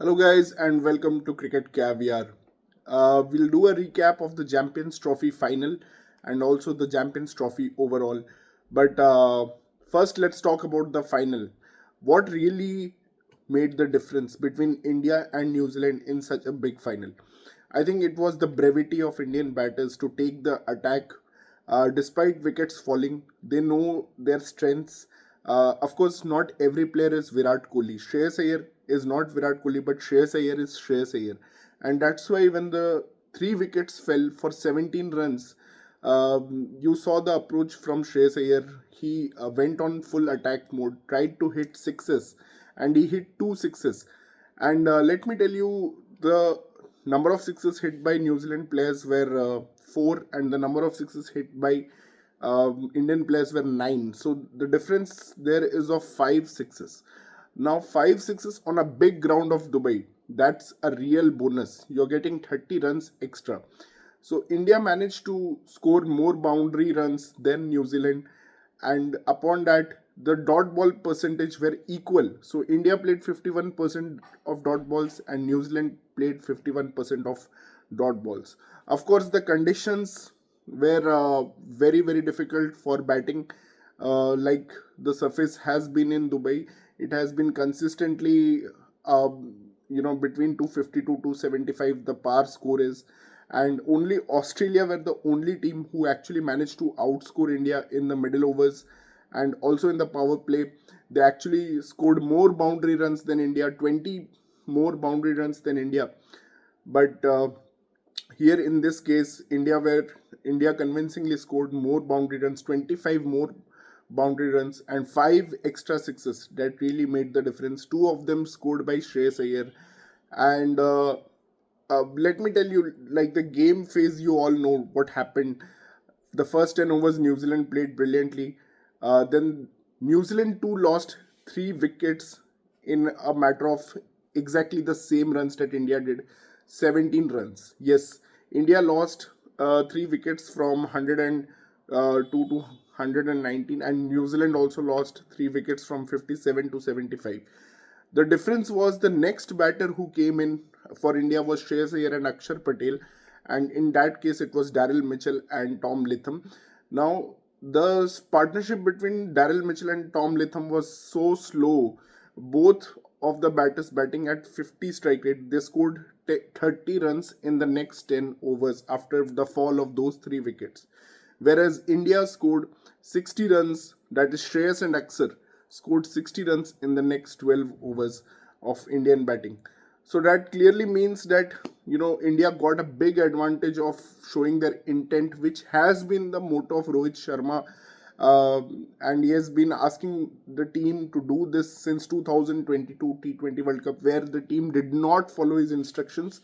Hello, guys, and welcome to Cricket Caviar. We'll do a recap of the Champions Trophy final and also the Champions Trophy overall. But first, let's talk about the final. What really made the difference between India and New Zealand in such a big final? I think it was the brevity of Indian batters to take the attack despite wickets falling. They know their strengths. Of course, not every player is Virat Kohli. Shreyas Iyer is not Virat Kohli, but Shreyas Iyer is Shreyas Iyer. And that's why when the three wickets fell for 17 runs, you saw the approach from Shreyas Iyer. He went on full attack mode, tried to hit sixes, and he hit two sixes. And let me tell you, the number of sixes hit by New Zealand players were four, and the number of sixes hit by Indian players were nine. So the difference there is of five sixes. Now, five sixes on a big ground of Dubai, that's a real bonus. You're getting 30 runs extra. So India managed to score more boundary runs than New Zealand, and upon that, the dot ball percentage were equal. So India played 51% of dot balls, and New Zealand played 51% of dot balls. Of course, the conditions were very difficult for batting. Like the surface has been in Dubai, it has been consistently, between 250 to 275. The par score is, and only Australia were the only team who actually managed to outscore India in the middle overs and also in the power play. They actually scored more boundary runs than India, 20 more boundary runs than India. But here in this case, India convincingly scored more boundary runs, 25 more boundary runs, and five extra sixes that really made the difference. Two of them scored by Shreyas Iyer, and let me tell you, like the game phase, you all know what happened. The first 10 overs, New Zealand played brilliantly. Then New Zealand too lost three wickets in a matter of exactly the same runs that India did, 17 runs. Yes, India lost three wickets from 102 to 119, and New Zealand also lost three wickets from 57 to 75. The difference was the next batter who came in for India was Shreyas Iyer and Akshar Patel, and in that case it was Daryl Mitchell and Tom Latham. Now the partnership between Daryl Mitchell and Tom Latham was so slow. Both of the batters batting at 50 strike rate, they scored 30 runs in the next 10 overs after the fall of those three wickets. Whereas India scored 60 runs, that is Shreyas and Axar scored 60 runs in the next 12 overs of Indian batting. So that clearly means that India got a big advantage of showing their intent, which has been the motto of Rohit Sharma, and he has been asking the team to do this since 2022 T20 World Cup, where the team did not follow his instructions,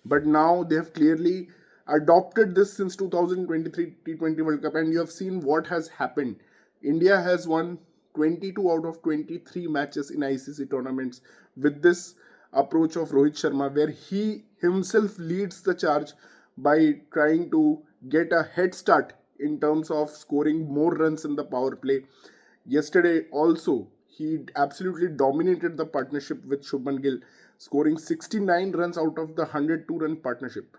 but now they have clearly adopted this since 2023 T20 World Cup, and you have seen what has happened. India has won 22 out of 23 matches in ICC tournaments with this approach of Rohit Sharma, where he himself leads the charge by trying to get a head start in terms of scoring more runs in the power play. Yesterday, also, he absolutely dominated the partnership with Shubman Gill, scoring 69 runs out of the 102 run partnership.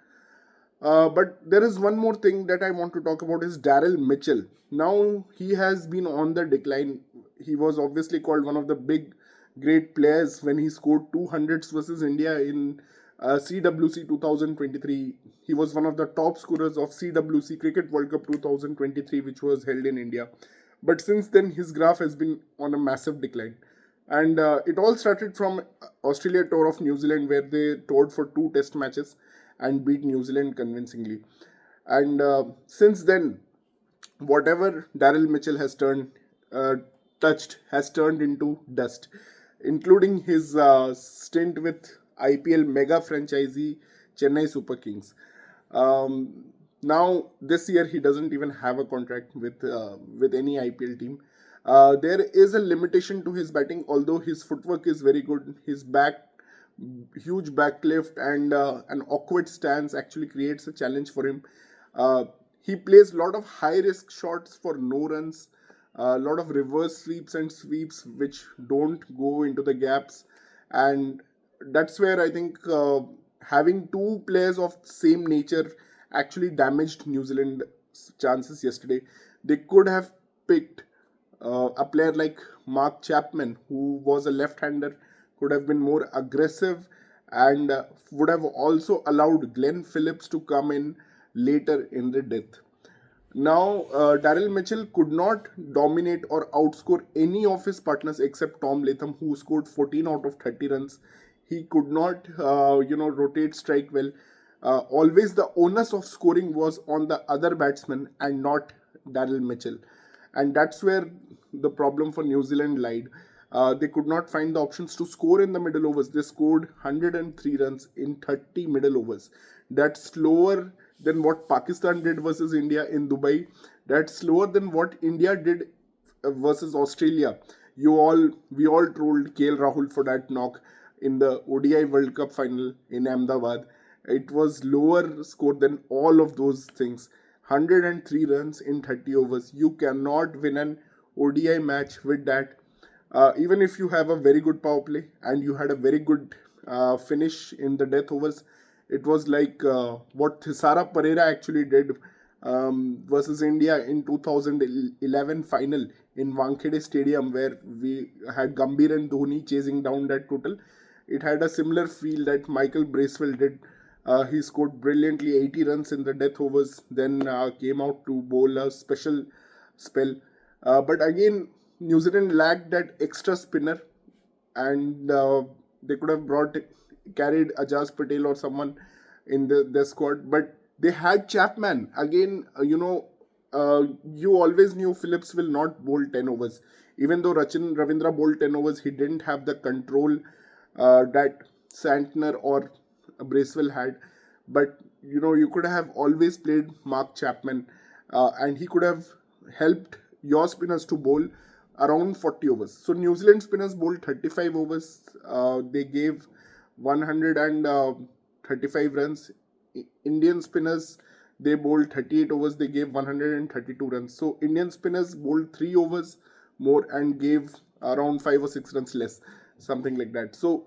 But there is one more thing that I want to talk about is Daryl Mitchell. Now he has been on the decline. He was obviously called one of the big, great players when he scored 200s versus India in CWC 2023. He was one of the top scorers of CWC Cricket World Cup 2023, which was held in India. But since then, his graph has been on a massive decline. And it all started from Australia tour of New Zealand, where they toured for two test matches and beat New Zealand convincingly. And since then, whatever Daryl Mitchell has uh, touched has turned into dust, including his stint with IPL mega franchisee Chennai Super Kings. Now this year he doesn't even have a contract with any IPL team. There is a limitation to his batting, although his footwork is very good. His huge backlift and an awkward stance actually creates a challenge for him. Uh, he plays a lot of high risk shots for no runs, a lot of reverse sweeps and sweeps which don't go into the gaps, and that's where I think having two players of same nature actually damaged New Zealand's chances yesterday. They could have picked a player like Mark Chapman, who was a left-hander, could have been more aggressive and would have also allowed Glenn Phillips to come in later in the death. Now, Daryl Mitchell could not dominate or outscore any of his partners except Tom Latham, who scored 14 out of 30 runs. He could not, rotate strike well. Always the onus of scoring was on the other batsman and not Daryl Mitchell. And that's where the problem for New Zealand lied. They could not find the options to score in the middle overs. They scored 103 runs in 30 middle overs. That's slower than what Pakistan did versus India in Dubai. That's slower than what India did versus Australia. We all trolled KL Rahul for that knock in the ODI World Cup final in Ahmedabad. It was lower score than all of those things. 103 runs in 30 overs. You cannot win an ODI match with that. Even if you have a very good power play and you had a very good finish in the death overs, it was like what Thisara Pereira actually did versus India in 2011 final in Wankhede Stadium, where we had Gambhir and Dhoni chasing down that total. It had a similar feel that Michael Bracewell did. He scored brilliantly 80 runs in the death overs, then came out to bowl a special spell. But again, New Zealand lacked that extra spinner, and they could have carried Ajaz Patel or someone in the squad, but they had Chapman again. You always knew Phillips will not bowl 10 overs. Even though Rachin Ravindra bowled 10 overs, he didn't have the control that Santner or Bracewell had. But you could have always played Mark Chapman, and he could have helped your spinners to bowl around 40 overs. So New Zealand spinners bowled 35 overs. They gave 135 runs. Indian spinners, they bowled 38 overs. They gave 132 runs. So Indian spinners bowled 3 overs more and gave around 5 or 6 runs less, something like that. So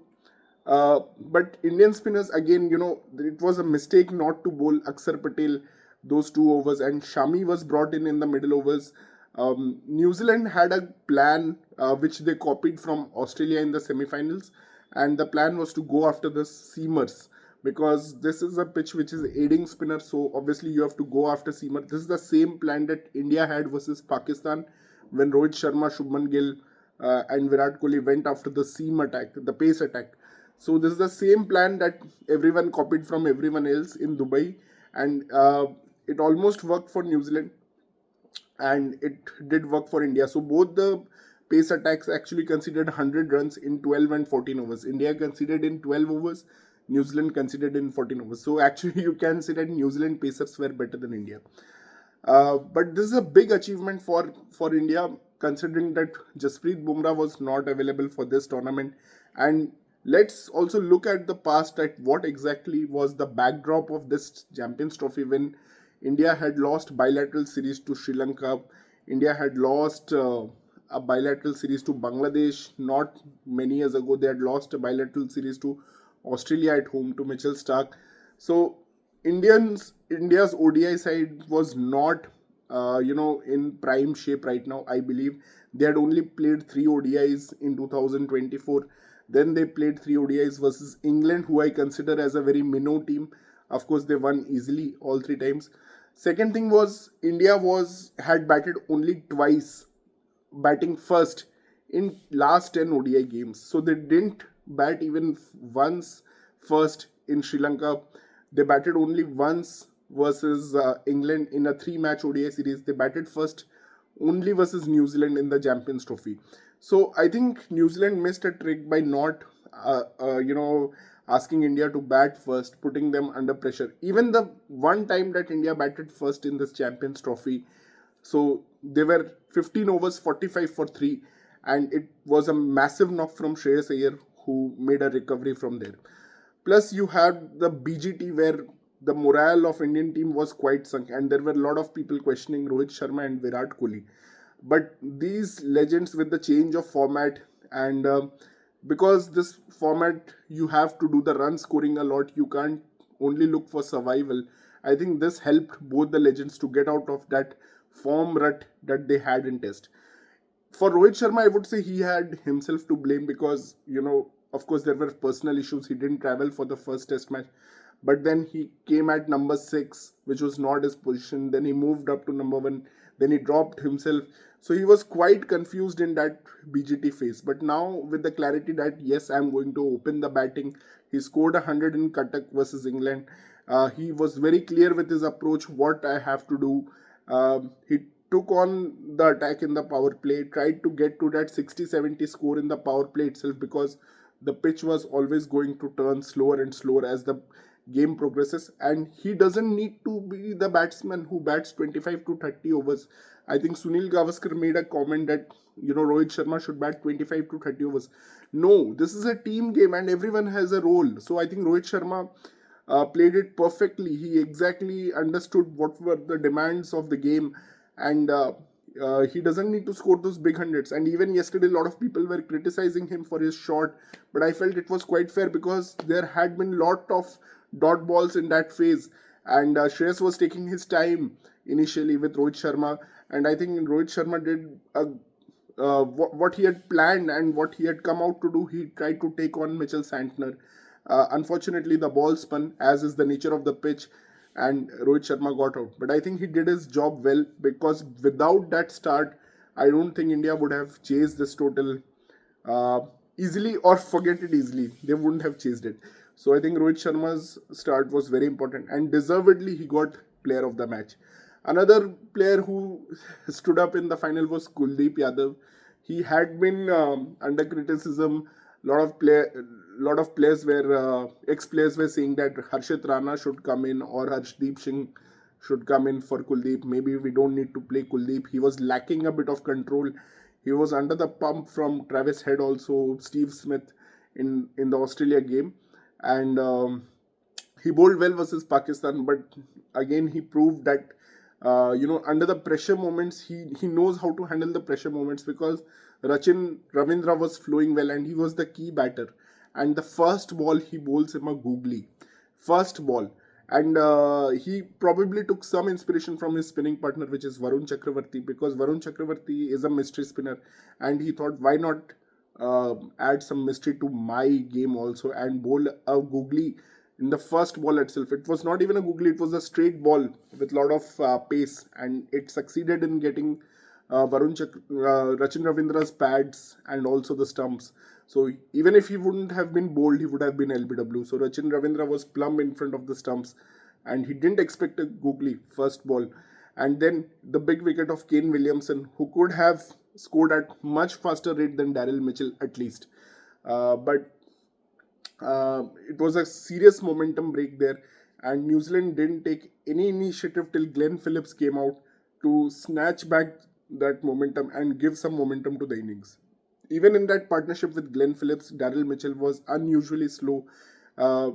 but Indian spinners, again, it was a mistake not to bowl Axar Patel those 2 overs, and Shami was brought in the middle overs. New Zealand had a plan which they copied from Australia in the semi-finals, and the plan was to go after the seamers, because this is a pitch which is aiding spinner, so obviously you have to go after seamer. This is the same plan that India had versus Pakistan when Rohit Sharma, Shubman Gill, and Virat Kohli went after the seam attack, the pace attack. So this is the same plan that everyone copied from everyone else in Dubai, and it almost worked for New Zealand, and it did work for India. So both the pace attacks actually considered 100 runs in 12 and 14 overs. India considered in 12 overs, New Zealand considered in 14 overs. So actually you can say that New Zealand pacers were better than India. But this is a big achievement for India, considering that Jasprit Bumrah was not available for this tournament. And let's also look at the past, at what exactly was the backdrop of this Champions Trophy when India had lost bilateral series to Sri Lanka. India had lost a bilateral series to Bangladesh not many years ago. They had lost a bilateral series to Australia at home to Mitchell Starc. So India's ODI side was not in prime shape right now. I believe they had only played 3 ODIs in 2024. Then they played 3 ODIs versus England, who I consider as a very minnow team. Of course, they won easily all 3 times. Second thing was India had batted only twice, batting first in last 10 ODI games. So they didn't bat even once first in Sri Lanka. They batted only once versus England in a 3-match ODI series. They batted first only versus New Zealand in the Champions Trophy. So I think New Zealand missed a trick by not, asking India to bat first, putting them under pressure. Even the one time that India batted first in this Champions Trophy, so they were 15 overs, 45 for 3, and it was a massive knock from Shreyas Iyer, who made a recovery from there. Plus, you had the BGT where the morale of Indian team was quite sunk, and there were a lot of people questioning Rohit Sharma and Virat Kohli. But these legends, with the change of format and because this format you have to do the run scoring a lot, you can't only look for survival. I think this helped both the legends to get out of that form rut that they had in test. For Rohit Sharma, I would say he had himself to blame because, of course, there were personal issues. He didn't travel for the first test match. But then he came at number six, which was not his position. Then he moved up to number one. Then he dropped himself. So he was quite confused in that BGT phase. But now, with the clarity that, yes, I'm going to open the batting, he scored 100 in Cuttack versus England. He was very clear with his approach, what I have to do. He took on the attack in the power play, tried to get to that 60-70 score in the power play itself because the pitch was always going to turn slower and slower as the game progresses. And he doesn't need to be the batsman who bats 25 to 30 overs. I think Sunil Gavaskar made a comment that, Rohit Sharma should bat 25 to 30 overs. No, this is a team game and everyone has a role. So I think Rohit Sharma played it perfectly. He exactly understood what were the demands of the game, and he doesn't need to score those big hundreds. And even yesterday, a lot of people were criticizing him for his shot, but I felt it was quite fair because there had been a lot of dot balls in that phase, and Shreyas was taking his time initially with Rohit Sharma, and I think Rohit Sharma did what he had planned and what he had come out to do. He tried to take on Mitchell Santner. Unfortunately, the ball spun, as is the nature of the pitch, and Rohit Sharma got out. But I think he did his job well because without that start, I don't think India would have chased this total uh, easily or forget it easily. They wouldn't have chased it. So I think Rohit Sharma's start was very important and deservedly he got player of the match. Another player who stood up in the final was Kuldeep Yadav. He had been under criticism. Lot of players were ex-players were saying that Harshit Rana should come in or Harshdeep Singh should come in for Kuldeep. Maybe we don't need to play Kuldeep. He was lacking a bit of control. He was under the pump from Travis Head, also Steve Smith in the Australia game, and he bowled well versus Pakistan. But again, he proved that under the pressure moments, he knows how to handle the pressure moments because Rachin Ravindra was flowing well and he was the key batter. And the first ball he bowls him a googly, first ball, and he probably took some inspiration from his spinning partner, which is Varun Chakravarti, because Varun Chakravarti is a mystery spinner, and he thought, why not add some mystery to my game also and bowl a googly in the first ball itself. It was not even a googly, it was a straight ball with a lot of pace, and it succeeded in getting Rachin Ravindra's pads and also the stumps. So even if he wouldn't have been bowled, he would have been LBW. So Rachin Ravindra was plumb in front of the stumps, and he didn't expect a googly first ball. And then the big wicket of Kane Williamson, who could have scored at much faster rate than Daryl Mitchell at least. But it was a serious momentum break there, and New Zealand didn't take any initiative till Glenn Phillips came out to snatch back that momentum and give some momentum to the innings. Even in that partnership with Glenn Phillips, Daryl Mitchell was unusually slow. Uh,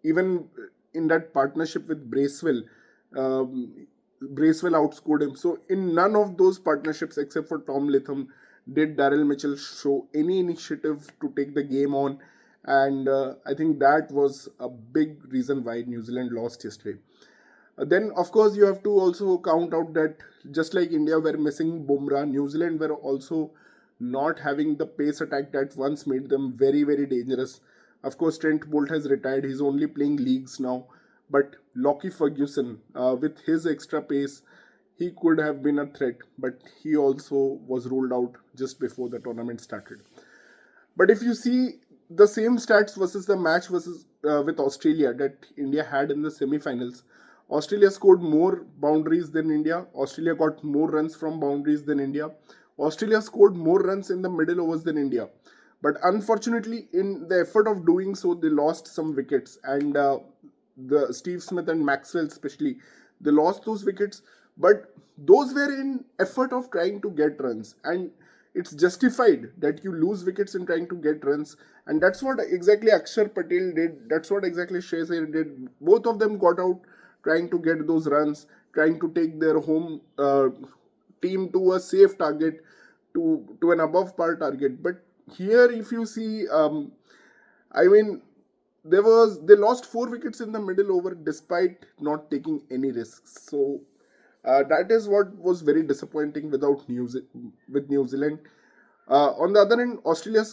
Even in that partnership with Bracewell outscored him. So in none of those partnerships except for Tom Latham did Daryl Mitchell show any initiative to take the game on, and I think that was a big reason why New Zealand lost yesterday. Then, of course, you have to also count out that just like India were missing Bumrah, New Zealand were also not having the pace attack that once made them very, very dangerous. Of course, Trent Bolt has retired. He's only playing leagues now. But Lockie Ferguson, with his extra pace, he could have been a threat. But he also was ruled out just before the tournament started. But if you see the same stats versus the match versus with Australia that India had in the semi-finals, Australia scored more boundaries than India. Australia got more runs from boundaries than India. Australia scored more runs in the middle overs than India. But unfortunately, in the effort of doing so, they lost some wickets. And the Steve Smith and Maxwell especially, they lost those wickets. But those were in effort of trying to get runs. And it's justified that you lose wickets in trying to get runs. And that's what exactly Akshar Patel did. That's what exactly Shreyas Iyer did. Both of them got out trying to get those runs, trying to take their home team to a safe target, to an above par target. But here, if you see, I mean, they lost 4 wickets in the middle over despite not taking any risks. So that is what was very disappointing with New Zealand. On the other end, Australia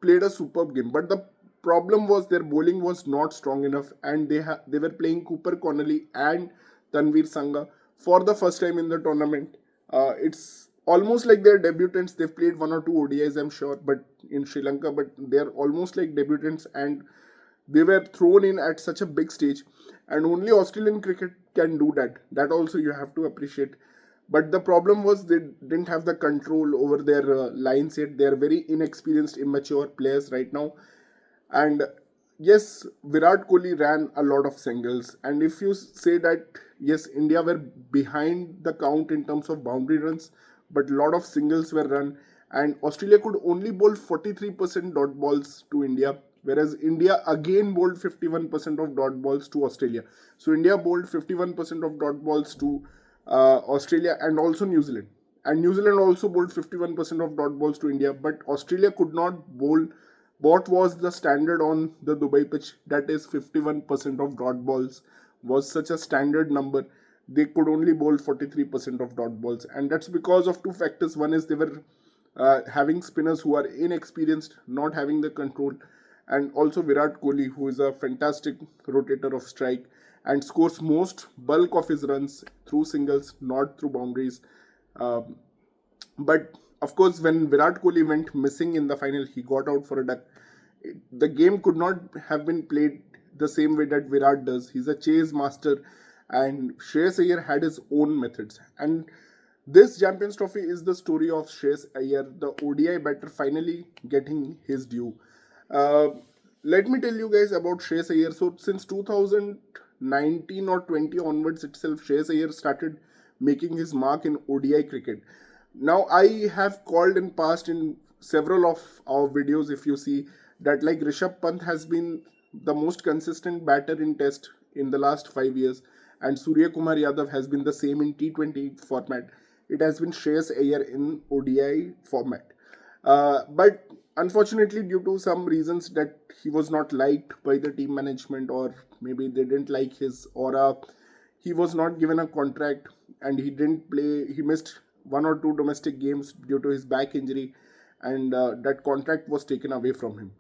played a superb game, but the problem was their bowling was not strong enough, and they were playing Cooper Connolly and Tanveer Sangha for the first time in the tournament. It's almost like they're debutants. They've played one or two ODIs, I'm sure, but in Sri Lanka, but they're almost like debutants, and they were thrown in at such a big stage, and only Australian cricket can do that. That also you have to appreciate. But the problem was they didn't have the control over their line set. They are very inexperienced, immature players right now. And yes, Virat Kohli ran a lot of singles. And if you say that, yes, India were behind the count in terms of boundary runs, but a lot of singles were run. And Australia could only bowl 43% dot balls to India, whereas India again bowled 51% of dot balls to Australia. So India bowled 51% of dot balls to Australia and also New Zealand. And New Zealand also bowled 51% of dot balls to India, but Australia could not bowl what was the standard on the Dubai pitch, that is 51% of dot balls was such a standard number. They could only bowl 43% of dot balls, and that's because of two factors. One is they were having spinners who are inexperienced, not having the control, and also Virat Kohli, who is a fantastic rotator of strike and scores most bulk of his runs through singles, not through boundaries. Um, but of course, when Virat Kohli went missing in the final, he got out for a duck. The game could not have been played the same way that Virat does. He's a chase master, and Shreyas Iyer had his own methods. And this Champions Trophy is the story of Shreyas Iyer, the ODI batter finally getting his due. Uh, Let me tell you guys about Shreyas Iyer. So since 2019 or 20 onwards itself, Shreyas Iyer started making his mark in ODI cricket. Now I have called in past in several of our videos, if you see, that like Rishabh Pant has been the most consistent batter in test in the last 5 years, and Surya Kumar Yadav has been the same in T20 format. It has been Shreyas Iyer in ODI format. But unfortunately, due to some reasons that he was not liked by the team management, or maybe they didn't like his aura, he was not given a contract, and he didn't play. He missed one or two domestic games due to his back injury, and that contract was taken away from him.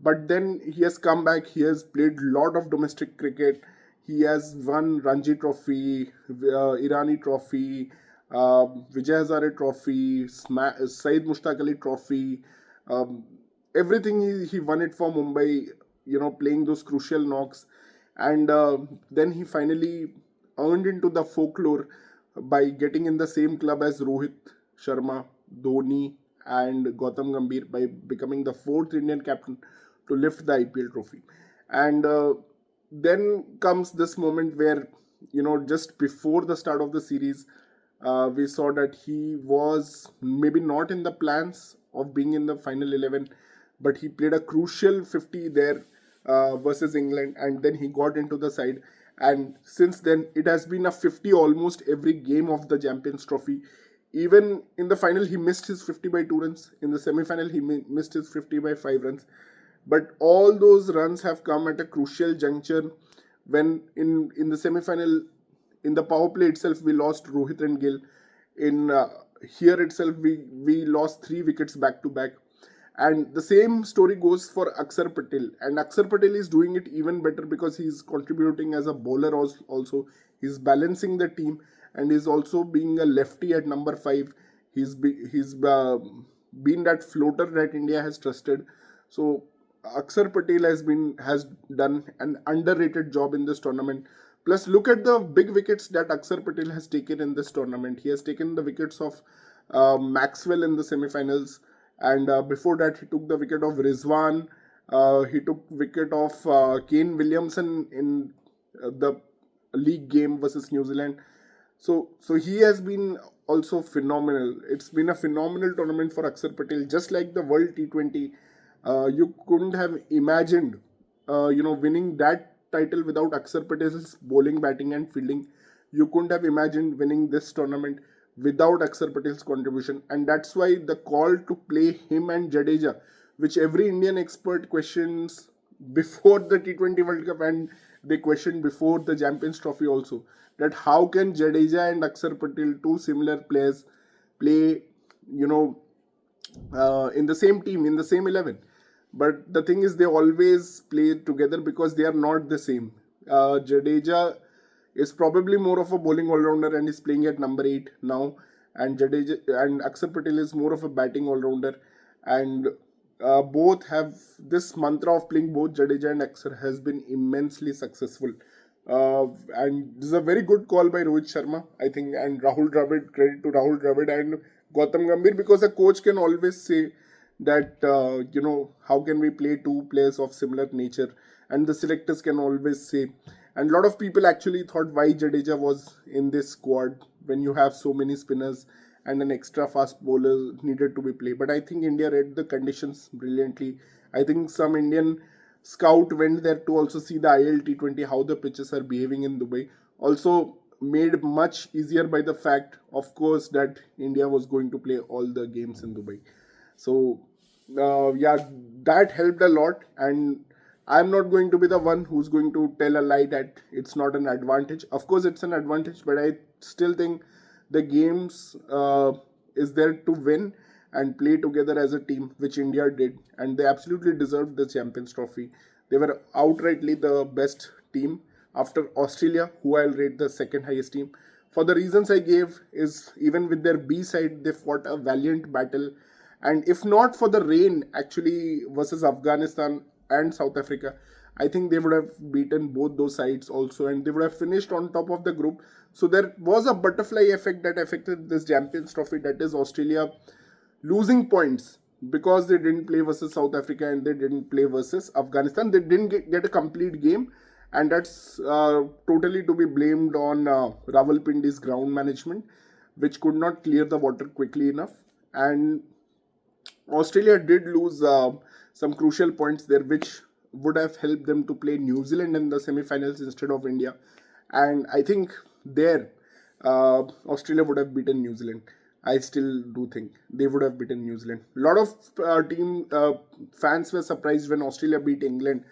But then he has come back. He has played a lot of domestic cricket. He has won Ranji Trophy, Irani Trophy, Vijay Hazare Trophy, Saeed Mushtaq Ali Trophy. Um, Everything he won it for Mumbai, playing those crucial knocks. And then he finally earned into the folklore by getting in the same club as Rohit Sharma, Dhoni, and Gautam Gambhir by becoming the fourth Indian captain to lift the IPL trophy. And then comes this moment where, just before the start of the series, we saw that he was maybe not in the plans of being in the final 11, but he played a crucial 50 there versus England, and then he got into the side. And since then, it has been a 50 almost every game of the Champions Trophy. Even in the final, he missed his 50 by 2 runs. In the semi final, he missed his 50 by 5 runs. But all those runs have come at a crucial juncture when in the semi final, in the power play itself, we lost Rohit and Gill. In here itself, we lost 3 wickets back to back. And the same story goes for Axar Patel. And Axar Patel is doing it even better because he's contributing as a bowler also. He's balancing the team, and he's also being a lefty at number 5. He's been that floater that India has trusted. So Axar Patel has done an underrated job in this tournament. Plus, look at the big wickets that Axar Patel has taken in this tournament. He has taken the wickets of Maxwell in the semifinals, and before that, he took the wicket of Rizwan. He took wicket of Kane Williamson in the league game versus New Zealand. So he has been also phenomenal. It's been a phenomenal tournament for Axar Patel, just like the World T20. You couldn't have imagined, winning that title without Axar Patel's bowling, batting, and fielding. You couldn't have imagined winning this tournament without Akshar Patel's contribution, and that's why the call to play him and Jadeja, which every Indian expert questions before the T20 World Cup, and they questioned before the Champions Trophy also, that how can Jadeja and Akshar Patel, two similar players, play, you know, in the same team, in the same 11. But the thing is, they always play together because they are not the same. Jadeja is probably more of a bowling all-rounder and is playing at number 8 now. And Jadeja and Akshar Patel is more of a batting all-rounder. And both have this mantra of playing both Jadeja and Axar has been immensely successful. And this is a very good call by Rohit Sharma, I think, and Rahul Dravid. Credit to Rahul Dravid and Gautam Gambhir, because a coach can always say that how can we play two players of similar nature, and the selectors can always say. And a lot of people actually thought why Jadeja was in this squad when you have so many spinners and an extra fast bowler needed to be played. But I think India read the conditions brilliantly. I think some Indian scout went there to also see the ILT20, how the pitches are behaving in Dubai. Also made much easier by the fact, of course, that India was going to play all the games in Dubai. So yeah, that helped a lot. And I'm not going to be the one who's going to tell a lie that it's not an advantage. Of course, it's an advantage, but I still think the games is there to win and play together as a team, which India did, and they absolutely deserved the Champions Trophy. They were outrightly the best team after Australia, who I'll rate the second highest team. For the reasons I gave, is even with their B side, they fought a valiant battle. And if not for the rain, actually, versus Afghanistan and South Africa, I think they would have beaten both those sides also, and they would have finished on top of the group. So there was a butterfly effect that affected this Champions Trophy, that is Australia losing points because they didn't play versus South Africa and they didn't play versus Afghanistan. They didn't get a complete game, and that's totally to be blamed on Rawalpindi's ground management, which could not clear the water quickly enough. And Australia did lose some crucial points there, which would have helped them to play New Zealand in the semi-finals instead of India. And I think there, Australia would have beaten New Zealand. I still do think they would have beaten New Zealand. A lot of team fans were surprised when Australia beat England,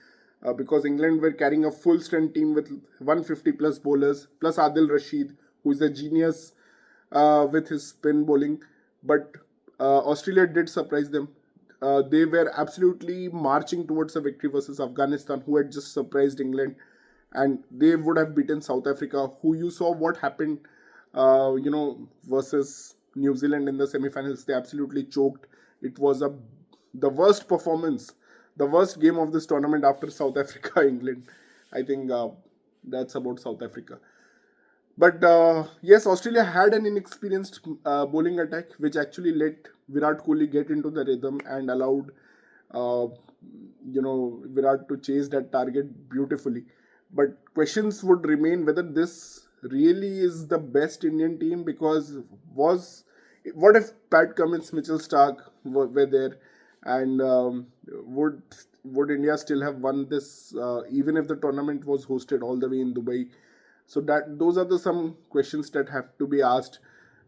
because England were carrying a full strength team with 150 plus bowlers, plus Adil Rashid, who is a genius with his spin bowling. But Australia did surprise them. They were absolutely marching towards a victory versus Afghanistan, who had just surprised England, and they would have beaten South Africa, who you saw what happened, versus New Zealand in the semi-finals. They absolutely choked. It was the worst performance, the worst game of this tournament after South Africa England. I think that's about South Africa. But yes, Australia had an inexperienced bowling attack, which actually let Virat Kohli get into the rhythm and allowed Virat to chase that target beautifully. But questions would remain whether this really is the best Indian team, because what if Pat Cummins, Mitchell Stark were there, and would India still have won this even if the tournament was hosted all the way in Dubai? So that those are some questions that have to be asked,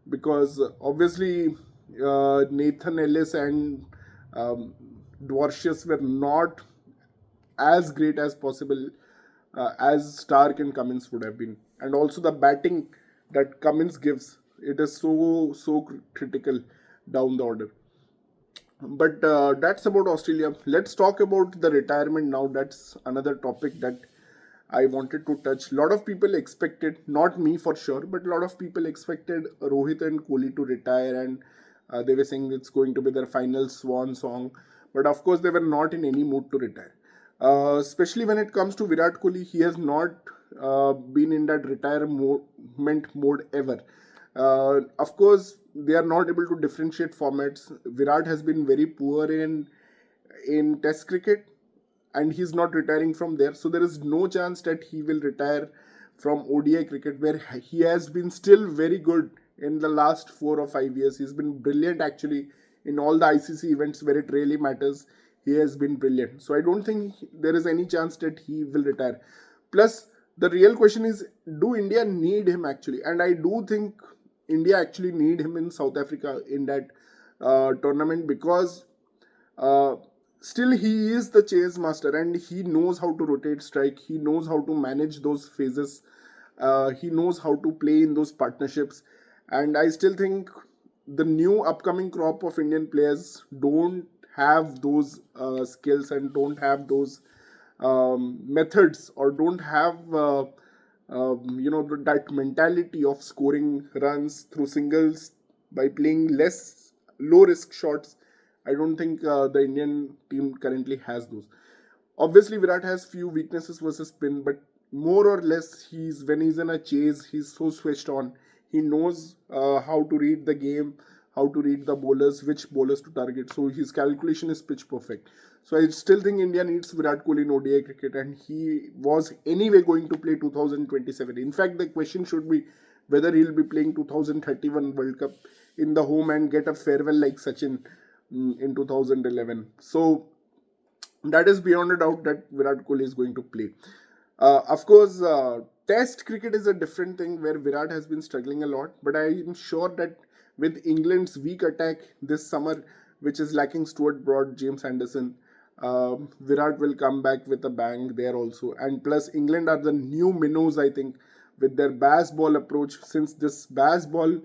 because obviously Nathan Ellis and Dwarshuis were not as great as possible as Stark and Cummins would have been, and also the batting that Cummins gives, it is so critical down the order. But that's about Australia. Let's talk about the retirement now. That's another topic that I wanted to touch. A lot of people expected, not me for sure, but a lot of people expected Rohit and Kohli to retire, and they were saying it's going to be their final swan song. But of course, they were not in any mood to retire. Especially when it comes to Virat Kohli, he has not been in that retirement mode ever. Of course, they are not able to differentiate formats. Virat has been very poor in Test cricket, and he's not retiring from there. So there is no chance that he will retire from ODI cricket, where he has been still very good in the last 4 or 5 years. He's been brilliant actually in all the ICC events where it really matters. He has been brilliant. So I don't think there is any chance that he will retire. Plus, the real question is, do India need him actually? And I do think India actually need him in South Africa in that tournament, because uh, still he is the chase master and he knows how to rotate strike, he knows how to manage those phases, he knows how to play in those partnerships. And I still think the new upcoming crop of Indian players don't have those skills and don't have those methods, or don't have that mentality of scoring runs through singles by playing less low risk shots. I don't think the Indian team currently has those. Obviously, Virat has few weaknesses versus spin, but more or less, when he's in a chase, he's so switched on. He knows how to read the game, how to read the bowlers, which bowlers to target. So his calculation is pitch perfect. So I still think India needs Virat Kohli in ODI cricket, and he was anyway going to play 2027. In fact, the question should be whether he'll be playing 2031 World Cup in the home and get a farewell like Sachin in 2011. So that is beyond a doubt that Virat Kohli is going to play. Of course, Test cricket is a different thing where Virat has been struggling a lot, but I am sure that with England's weak attack this summer, which is lacking Stuart Broad, James Anderson, Virat will come back with a bang there also. And plus, England are the new minnows, I think, with their baseball approach. Since this baseball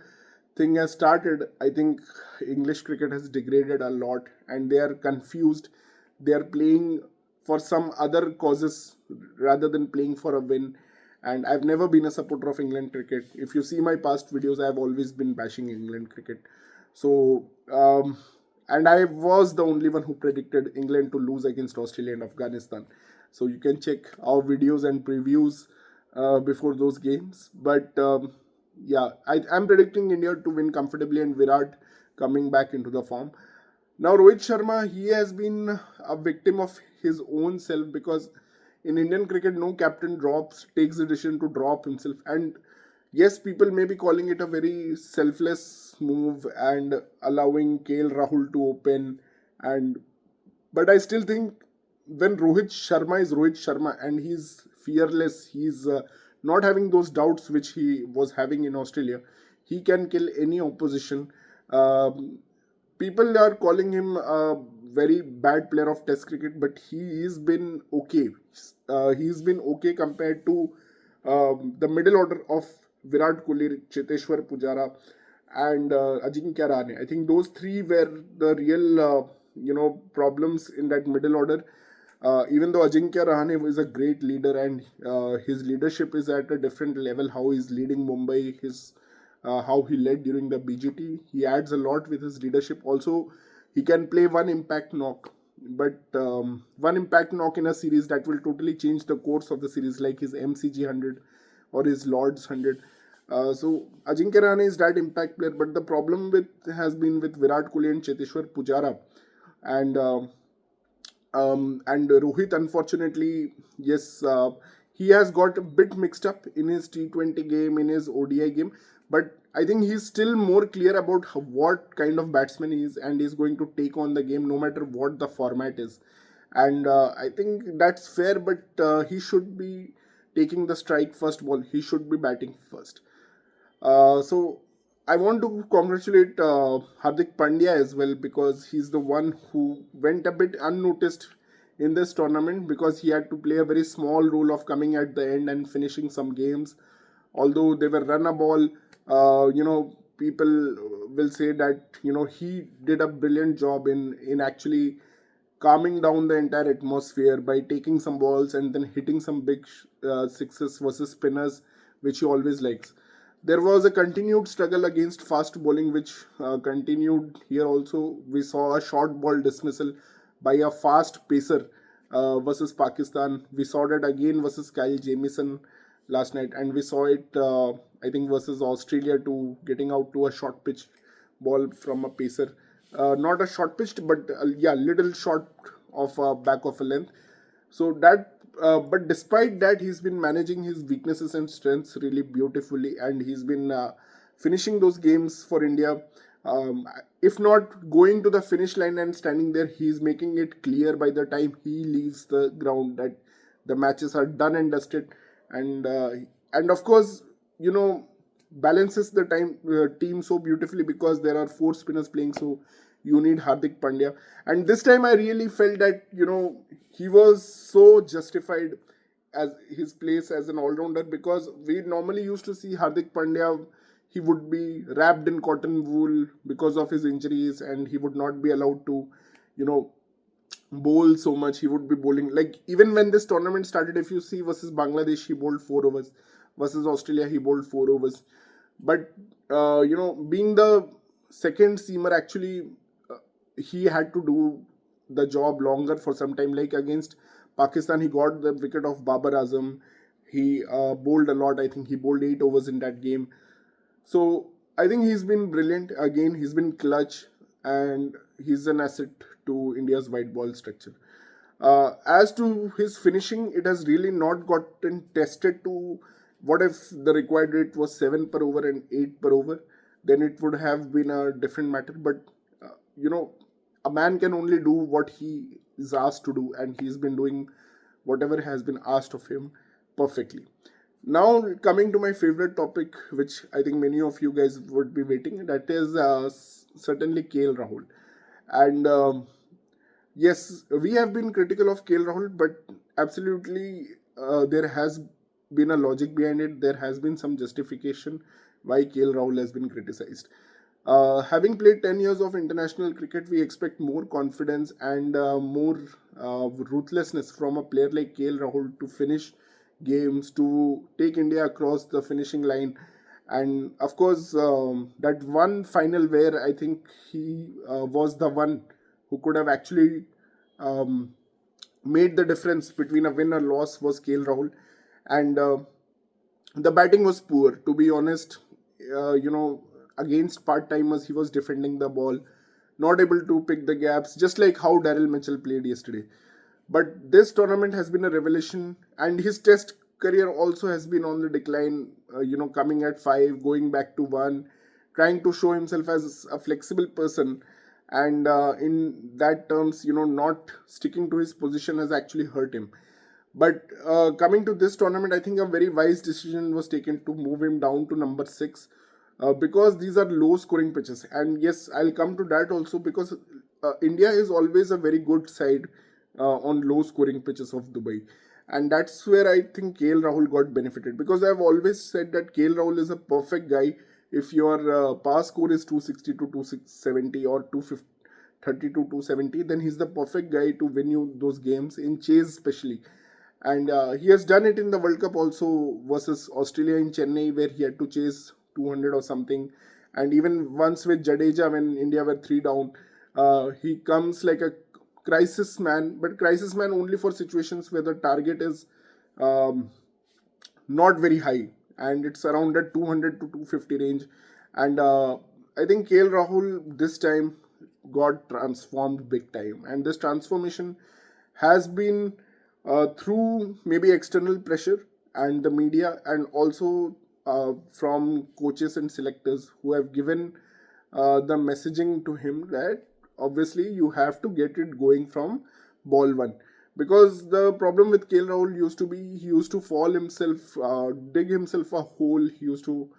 thing has started, I think English cricket has degraded a lot and they are confused. They are playing for some other causes rather than playing for a win. And I've never been a supporter of England cricket. If you see my past videos, I've always been bashing England cricket. So, and I was the only one who predicted England to lose against Australia and Afghanistan. So you can check our videos and previews before those games. But yeah, I'm predicting India to win comfortably and Virat coming back into the form. Now, Rohit Sharma, he has been a victim of his own self, because in Indian cricket, no captain takes the decision to drop himself. And yes, people may be calling it a very selfless move and allowing KL Rahul to open. And but I still think when Rohit Sharma is Rohit Sharma and he's fearless, he's not having those doubts which he was having in Australia. He can kill any opposition. Um, People are calling him a very bad player of Test cricket, but he's been okay. He's been okay compared to the middle order of Virat Kohli, Cheteshwar Pujara, and Ajinkya Rahane. I think those three were the real, problems in that middle order. Even though Ajinkya Rahane is a great leader and his leadership is at a different level, how he's leading Mumbai, how he led during the BGT, he adds a lot with his leadership. Also, he can play one impact knock, but one impact knock in a series that will totally change the course of the series, like his MCG 100 or his Lords 100. So Ajinkya Rahane is that impact player, but the problem has been with Virat Kohli and Cheteshwar Pujara, and and Rohit, unfortunately, yes, he has got a bit mixed up in his T20 game, in his ODI game, but I think he's still more clear about what kind of batsman he is, and he's going to take on the game no matter what the format is. And I think that's fair, but he should be taking the strike first ball. He should be batting first. So I want to congratulate Hardik Pandya as well, because he's the one who went a bit unnoticed in this tournament, because he had to play a very small role of coming at the end and finishing some games. Although they were run a ball, people will say that he did a brilliant job in actually calming down the entire atmosphere by taking some balls and then hitting some big sixes versus spinners, which he always likes. There was a continued struggle against fast bowling, which continued here also. We saw a short ball dismissal by a fast pacer versus Pakistan. We saw that again versus Kyle Jamieson last night, and we saw it, I think, versus Australia to getting out to a short pitch ball from a pacer. Not a short pitched, but yeah, little short of a back of a length. So that, but despite that, he's been managing his weaknesses and strengths really beautifully, and he's been finishing those games for India. If not going to the finish line and standing there, he's making it clear by the time he leaves the ground that the matches are done and dusted. And and of course, you know, balances the team so beautifully, because there are four spinners playing, so you need Hardik Pandya. And this time I really felt that, he was so justified as his place as an all-rounder, because we normally used to see Hardik Pandya, he would be wrapped in cotton wool because of his injuries, and he would not be allowed to, you know, bowl so much. He would be bowling, like, even when this tournament started, if you see versus Bangladesh, he bowled 4 overs. Versus Australia, he bowled 4 overs. But being the second seamer, actually, uh, he had to do the job longer for some time. Like against Pakistan, he got the wicket of Babar Azam. He bowled a lot. I think he bowled 8 overs in that game. So I think he's been brilliant. Again, he's been clutch, and he's an asset to India's white ball structure. As to his finishing, it has really not gotten tested to what if the required rate was 7 per over and 8 per over, then it would have been a different matter. But, uh, you know, a man can only do what he is asked to do, and he's been doing whatever has been asked of him perfectly. Now, coming to my favorite topic, which I think many of you guys would be waiting, that is certainly KL Rahul. And yes, we have been critical of KL Rahul, but absolutely there has been a logic behind it. There has been some justification why KL Rahul has been criticized. Having played 10 years of international cricket, we expect more confidence and more ruthlessness from a player like KL Rahul to finish games, to take India across the finishing line. And of course, that one final where I think he was the one who could have actually um, made the difference between a win or loss was KL Rahul. And the batting was poor, to be honest. Against part timers, he was defending the ball, not able to pick the gaps, just like how Daryl Mitchell played yesterday. But this tournament has been a revelation, and his test career also has been on the decline. Coming at 5, going back to 1, trying to show himself as a flexible person, and in that terms, not sticking to his position has actually hurt him. But coming to this tournament, I think a very wise decision was taken to move him down to number 6, because these are low scoring pitches. And yes, I'll come to that also, because India is always a very good side on low scoring pitches of Dubai. And that's where I think KL Rahul got benefited, because I've always said that KL Rahul is a perfect guy. If your pass score is 260 to 270 or 230 to 270, then he's the perfect guy to win you those games in chase, especially. And he has done it in the World Cup also versus Australia in Chennai, where he had to chase 200 or something. And even once with Jadeja, when India were 3 down, he comes like a crisis man, but crisis man only for situations where the target is um, not very high, and it's around that 200 to 250 range. And I think KL Rahul this time got transformed big time, and this transformation has been through maybe external pressure and the media, and also from coaches and selectors who have given the messaging to him that obviously you have to get it going from ball one. Because the problem with KL Rahul used to be, he used to fall himself, dig himself a hole. He used to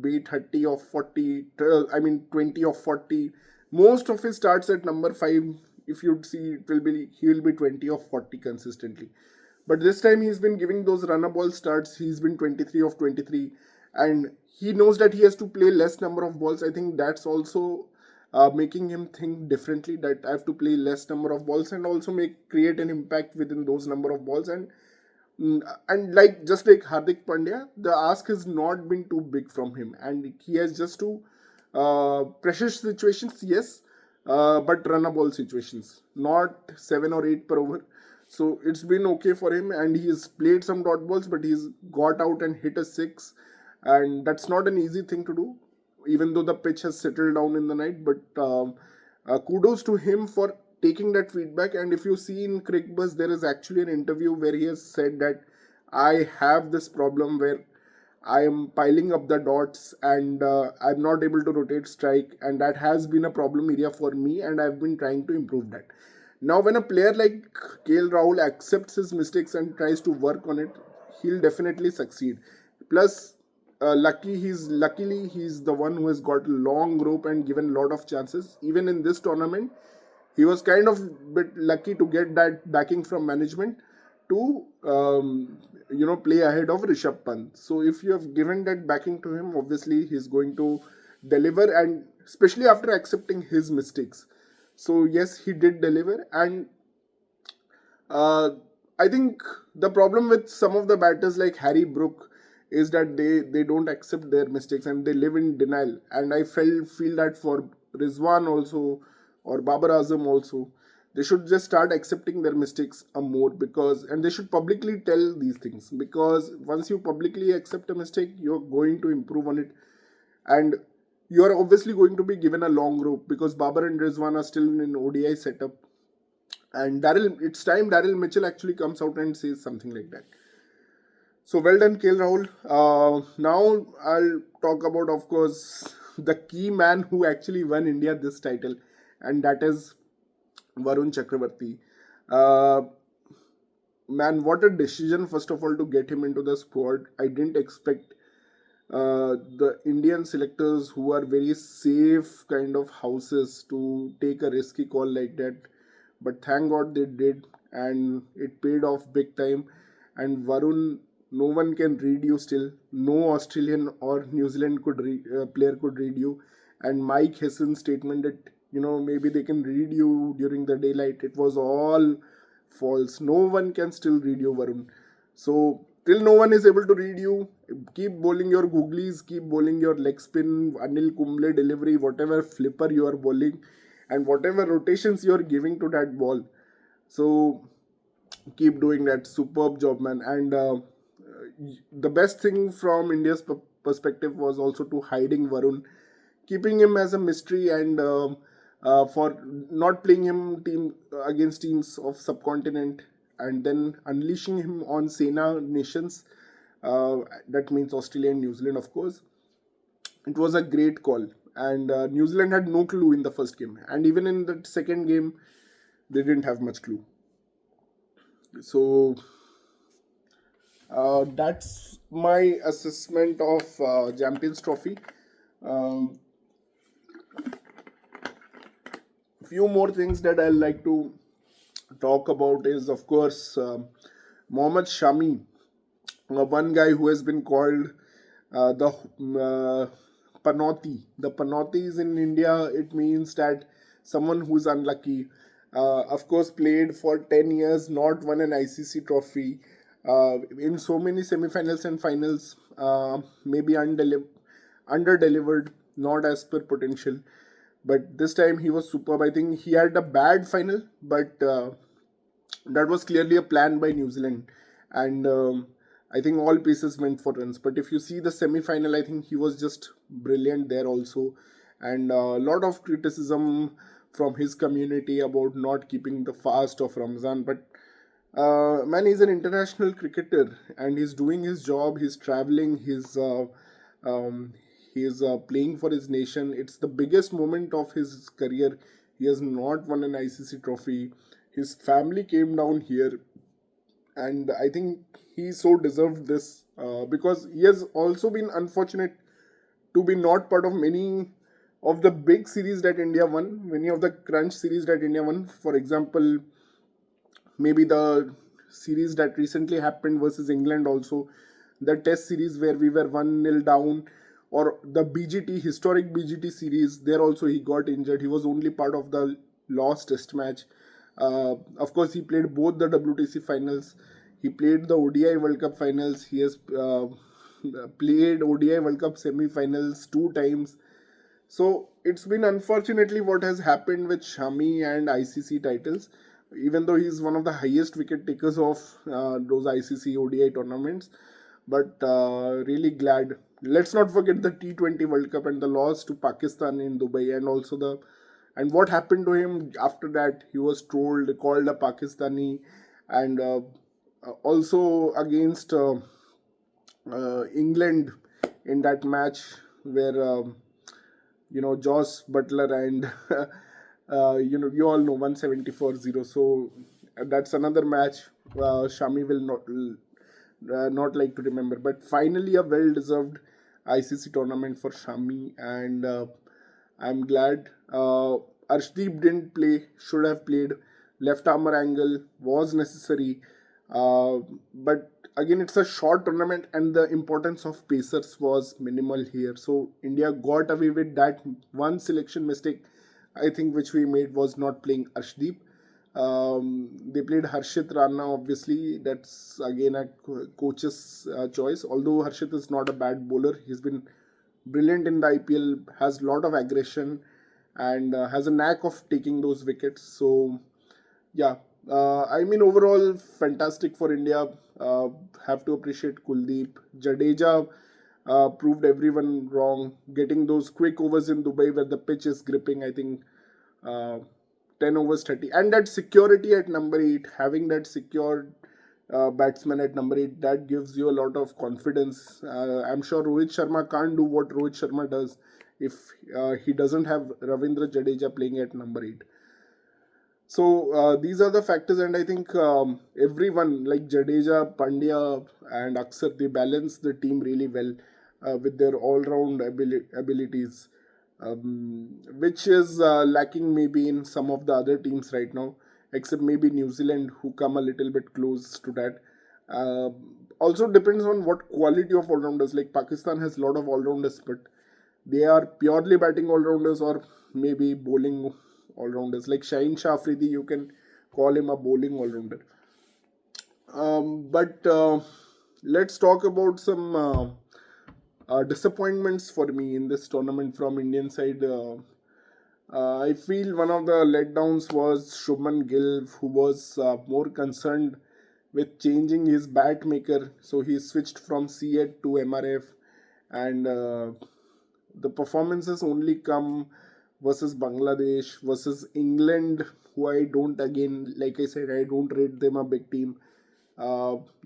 be 30 of 40, 20 of 40. Most of his starts at number 5, if you'd see, he will be 20 of 40 consistently. But this time he's been giving those runner ball starts. He's been 23 of 23, and he knows that he has to play less number of balls. I think that's also making him think differently, that I have to play less number of balls and also create an impact within those number of balls. And like just like Hardik Pandya, the ask has not been too big from him, and he has just to pressure situations, yes, but run a ball situations, not 7 or 8 per over. So it's been okay for him, and he's played some dot balls, but he's got out and hit a 6, and that's not an easy thing to do, even though the pitch has settled down in the night. But kudos to him for taking that feedback. And if you see in Crickbuzz, there is actually an interview where he has said that I have this problem where I am piling up the dots, and I'm not able to rotate strike, and that has been a problem area for me, and I've been trying to improve that. Now, when a player like KL Rahul accepts his mistakes and tries to work on it, he'll definitely succeed. Plus, luckily he's the one who has got a long rope and given a lot of chances. Even in this tournament, he was kind of bit lucky to get that backing from management to play ahead of Rishabh Pant. So if you have given that backing to him, obviously he's going to deliver, and especially after accepting his mistakes. So yes, he did deliver, and uh, I think the problem with some of the batters like Harry Brook is that they don't accept their mistakes and they live in denial. And I feel that for Rizwan also, or Babar Azam also, they should just start accepting their mistakes more, because and they should publicly tell these things, because once you publicly accept a mistake, you're going to improve on it, and you are obviously going to be given a long rope, because Babar and Rizwan are still in ODI setup, and it's time Daryl Mitchell actually comes out and says something like that. So well done, KL Rahul. Now I'll talk about, of course, the key man who actually won India this title, and that is Varun Chakravarti. Uh, Man, what a decision, first of all, to get him into the squad. I didn't expect the Indian selectors, who are very safe kind of houses, to take a risky call like that. But thank God they did, and it paid off big time. And Varun, no one can read you still. No Australian or New Zealand player could read you. And Mike Hesson's statement that maybe they can read you during the daylight, it was all false. No one can still read you, Varun. So till no one is able to read you, keep bowling your googlies, keep bowling your leg spin, Anil Kumble delivery, whatever flipper you are bowling, and whatever rotations you are giving to that ball. So keep doing that. Superb job, man. And the best thing from India's perspective was also to hiding Varun, keeping him as a mystery, and for not playing him against teams of subcontinent, and then unleashing him on Sena nations. That means Australia and New Zealand, of course. It was a great call, and New Zealand had no clue in the first game, and even in the second game, they didn't have much clue. So that's my assessment of Champions Trophy. Um, few more things that I like to talk about is, of course, Mohammad Shami, one guy who has been called the Panoti. The Panotis in India, it means that someone who's unlucky. Of course, played for 10 years, not won an ICC trophy. In so many semifinals and finals, maybe under-delivered, not as per potential. But this time he was superb. I think he had a bad final, but that was clearly a plan by New Zealand, and I think all pieces went for runs. But if you see the semi-final, I think he was just brilliant there also, and a lot of criticism from his community about not keeping the fast of Ramzan. But man, he's an international cricketer and he's doing his job. He's traveling. Um, he's playing for his nation. It's the biggest moment of his career. He has not won an ICC trophy. His family came down here, and I think he so deserved this, because he has also been unfortunate to be not part of many of the big series that India won, many of the crunch series that India won. For example, maybe the series that recently happened versus England, also the test series where we were 1-0 down, or the BGT, historic BGT series, there also he got injured. He was only part of the lost test match. Of course, he played both the WTC finals. He played the ODI World Cup finals. He has played ODI World Cup semi-finals 2 times. So it's been unfortunately what has happened with Shami and ICC titles. Even though he's one of the highest wicket takers of those ICC ODI tournaments, but really glad. Let's not forget the T20 World Cup and the loss to Pakistan in Dubai, and also the and what happened to him after that. He was trolled, called a Pakistani, and also against England in that match where Josh Butler and you all know 174-0. So that's another match Shami will not like to remember. But finally, a well deserved ICC tournament for Shami, and I'm glad Arshdeep didn't play, should have played. Left armor angle was necessary, uh, but again, it's a short tournament, and the importance of pacers was minimal here. So India got away with that one selection mistake, I think, which we made was not playing Arshdeep. They played Harshit Rana, obviously. That's again a coach's choice. Although Harshit is not a bad bowler, he's been brilliant in the IPL, has a lot of aggression, and has a knack of taking those wickets. So, yeah, I mean, overall, fantastic for India. Uh, have to appreciate Kuldeep. Jadeja proved everyone wrong. Getting those quick overs in Dubai where the pitch is gripping, I think uh, 10 overs 30. And that security at number 8, having that secured batsman at number 8, that gives you a lot of confidence. I'm sure Rohit Sharma can't do what Rohit Sharma does if he doesn't have Ravindra Jadeja playing at number 8. So these are the factors, and I think everyone like Jadeja, Pandya, and Axar, they balance the team really well with their all-round abilities, which is lacking maybe in some of the other teams right now, except maybe New Zealand, who come a little bit close to that. Uh, Also depends on what quality of all-rounders. Like Pakistan has a lot of all-rounders, but they are purely batting all-rounders or maybe bowling all-rounders. Like Shaheen Shah Afridi, you can call him a bowling all-rounder. But let's talk about some disappointments for me in this tournament from Indian side. I feel one of the letdowns was Shubman Gill, who was more concerned with changing his bat maker. So he switched from C8 to MRF, and the performances only come versus Bangladesh, versus England, who I don't, again, like I said, I don't rate them a big team.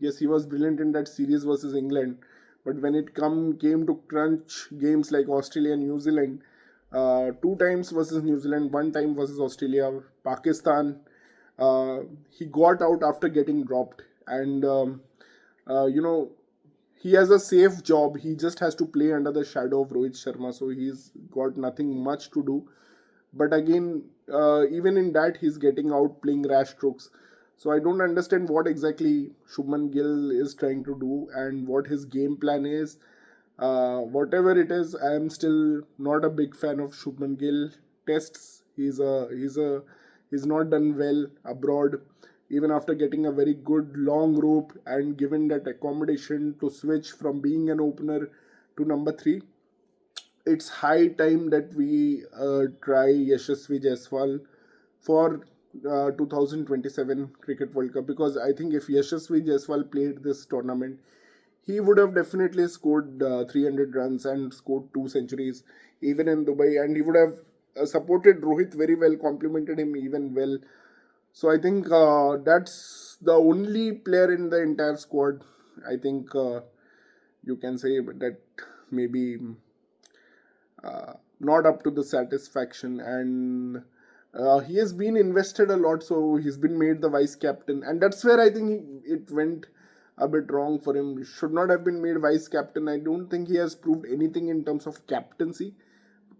Yes, he was brilliant in that series versus England, but when it came to crunch games like Australia and New Zealand, two times versus New Zealand, one time versus Australia, Pakistan, he got out after getting dropped, and you know, he has a safe job. He just has to play under the shadow of Rohit Sharma, so he's got nothing much to do. But again, even in that, he's getting out playing rash strokes. So I don't understand what exactly Shubman Gill is trying to do and what his game plan is. Whatever it is, I am still not a big fan of Shubman Gill. Tests, he's not done well abroad. Even after getting a very good long rope and given that accommodation to switch from being an opener to number 3, it's high time that we try Yashasvi Jaiswal for 2027 Cricket World Cup, because I think if Yashasvi Jaiswal played this tournament, he would have definitely scored 300 runs and scored 2 centuries even in Dubai, and he would have supported Rohit very well, complimented him even well. So I think that's the only player in the entire squad. I think you can say that maybe not up to the satisfaction, and he has been invested a lot, so he's been made the vice captain, and that's where I think it went a bit wrong for him. He should not have been made vice captain. I don't think he has proved anything in terms of captaincy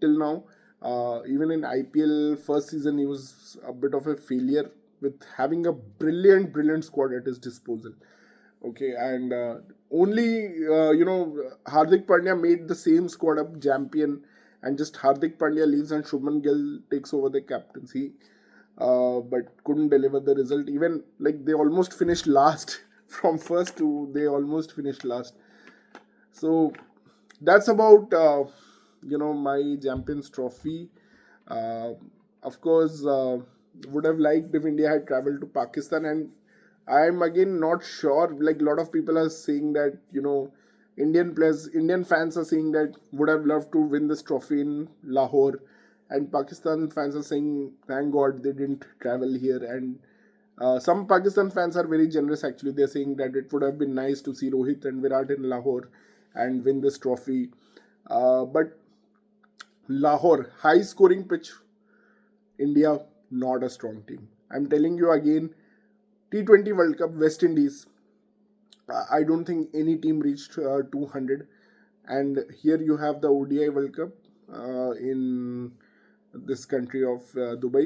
till now. Even in IPL first season, he was a bit of a failure with having a brilliant squad at his disposal. Okay, and only Hardik Pandya made the same squad up champion, and just Hardik Pandya leaves and Shubman Gill takes over the captaincy, but couldn't deliver the result. Even like they almost finished last from first to they almost finished last. So that's about my Champions Trophy. Uh, of course, would have liked if India had traveled to Pakistan, and I'm again not sure. Like a lot of people are saying that Indian fans are saying that would have loved to win this trophy in Lahore, and Pakistan fans are saying thank God they didn't travel here. And some Pakistan fans are very generous actually. They're saying that it would have been nice to see Rohit and Virat in Lahore and win this trophy. But Lahore, high scoring pitch, India, not a strong team. I'm telling you again, T20 World Cup, West Indies, I don't think any team reached 200. and here you have the ODI World Cup in this country of Dubai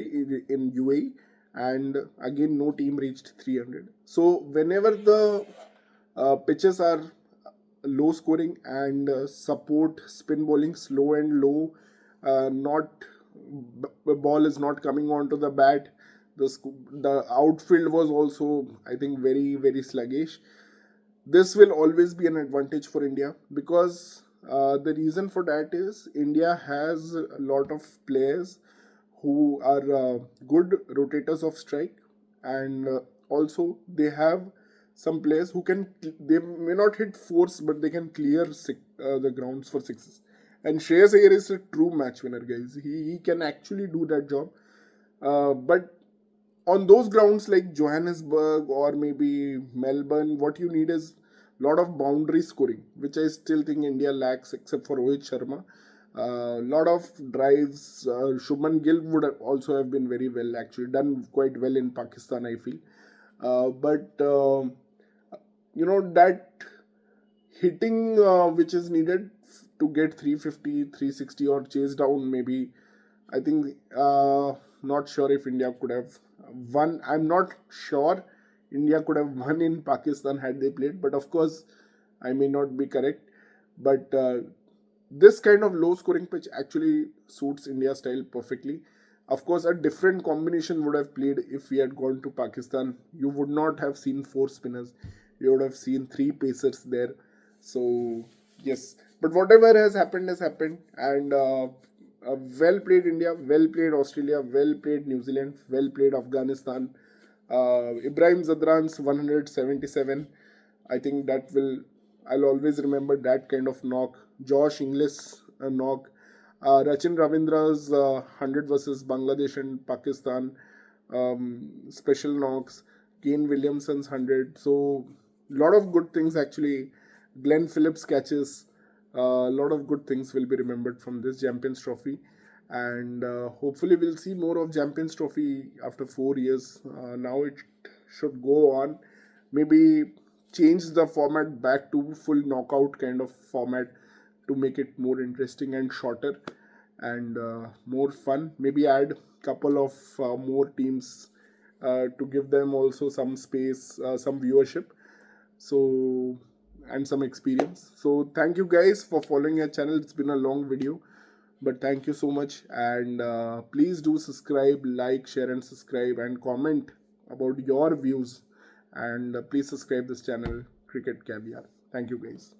in UAE, and again no team reached 300. So whenever the pitches are low scoring and support spin bowling slow and low, not ball is not coming onto the bat. The outfield was also, I think, very sluggish. This will always be an advantage for India, because the reason for that is India has a lot of players who are good rotators of strike, and also they have some players who can, they may not hit fours but they can clear the grounds for sixes. And Shreyas Iyer is a true match winner, guys. He can actually do that job. But on those grounds like Johannesburg or maybe Melbourne, what you need is a lot of boundary scoring, which I still think India lacks, except for Rohit Sharma. A lot of drives. Shubman Gill would also have been very well, actually done quite well in Pakistan, I feel. But that hitting which is needed to get 350, 360 or chase down, maybe, I think, not sure if India could have won. I'm not sure India could have won in Pakistan had they played, but of course, I may not be correct. But this kind of low scoring pitch actually suits India style perfectly. Of course, a different combination would have played if we had gone to Pakistan. You would not have seen four spinners, you would have seen three pacers there. So, yes, but whatever has happened, and well played India, well played Australia, well played New Zealand, well played Afghanistan. Ibrahim Zadran's 177. I think that will, I'll always remember that kind of knock. Josh Inglis knock. Rachin Ravindra's 100 versus Bangladesh and Pakistan. Special knocks. Kane Williamson's 100. So, a lot of good things actually. Glenn Phillips catches. A lot of good things will be remembered from this Champions Trophy. And hopefully, we'll see more of Champions Trophy after 4 years. Now it should go on. Maybe change the format back to full knockout kind of format to make it more interesting and shorter and more fun. Maybe add couple of more teams to give them also some space, some viewership. So, and some experience. So thank you guys for following our channel. It's been a long video, but thank you so much, and please do subscribe, like, share and subscribe, and comment about your views, and please subscribe this channel, Cricket Caviar. Thank you guys.